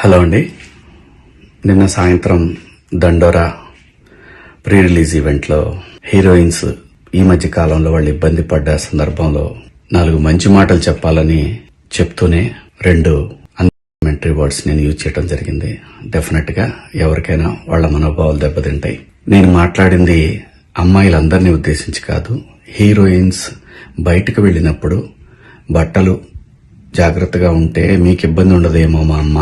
Hello అండి. నిన్న సాయంత్రం దండోరా ప్రీ రిలీజ్ ఈవెంట్లో హీరోయిన్స్ ఈ మధ్య కాలంలో వాళ్ళు ఇబ్బంది పడ్డ సందర్భంలో 4 మంచి మాటలు చెప్పాలని చెప్తూనే 2 అన్మెంటరీ వర్డ్స్ నేను యూజ్ చేయడం జరిగింది. డెఫినెట్ గా ఎవరికైనా వాళ్ళ మనోభావాలు దెబ్బతింటాయి. నేను మాట్లాడింది అమ్మాయిలందరినీ ఉద్దేశించి కాదు. హీరోయిన్స్ బయటకు వెళ్ళినప్పుడు బట్టలు జాగ్రత్తగా ఉంటే మీకు ఇబ్బంది ఉండదేమో మా అమ్మ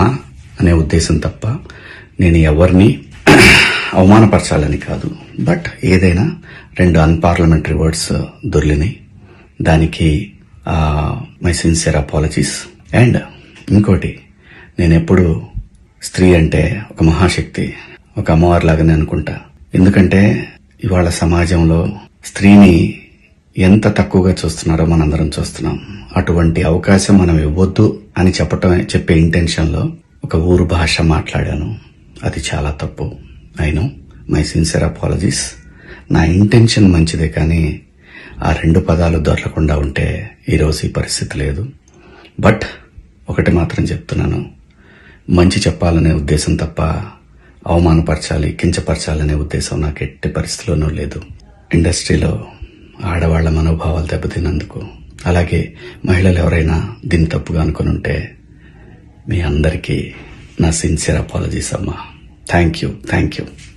అనే ఉద్దేశం తప్ప నేను ఎవరిని అవమానపరచాలని కాదు. బట్ ఏదైనా 2 అన్పార్లమెంటరీ వర్డ్స్ దొర్లినాయి. దానికి మై సిన్సియర్ అపాలజీస్. అండ్ ఇంకోటి, నేనెప్పుడు స్త్రీ అంటే ఒక మహాశక్తి, ఒక అమ్మవారిలాగానే అనుకుంటా. ఎందుకంటే ఇవాళ సమాజంలో స్త్రీని ఎంత తక్కువగా చూస్తున్నారో మనందరం చూస్తున్నాం. అటువంటి అవకాశం మనం ఇవ్వొద్దు అని చెప్పే ఇంటెన్షన్ లో ఒక ఊరు భాష మాట్లాడాను. అది చాలా తప్పు. I know, my sincere apologies. నా ఇంటెన్షన్ మంచిదే, కానీ ఆ 2 పదాలు దొరకకుండా ఉంటే ఈరోజు ఈ పరిస్థితి లేదు. బట్ ఒకటి మాత్రం చెప్తున్నాను, మంచి చెప్పాలనే ఉద్దేశం తప్ప అవమానపరచాలి, కించపరచాలనే ఉద్దేశం నాకు ఎట్టి పరిస్థితిలోనూ లేదు. ఇండస్ట్రీలో ఆడవాళ్ల మనోభావాలు దెబ్బతిన్నందుకు, అలాగే మహిళలు ఎవరైనా దీన్ని తప్పుగా అనుకుని ఉంటే మీ అందరికీ నా సిన్సియర్ అపాలజీస్ అమ్మా. Thank you.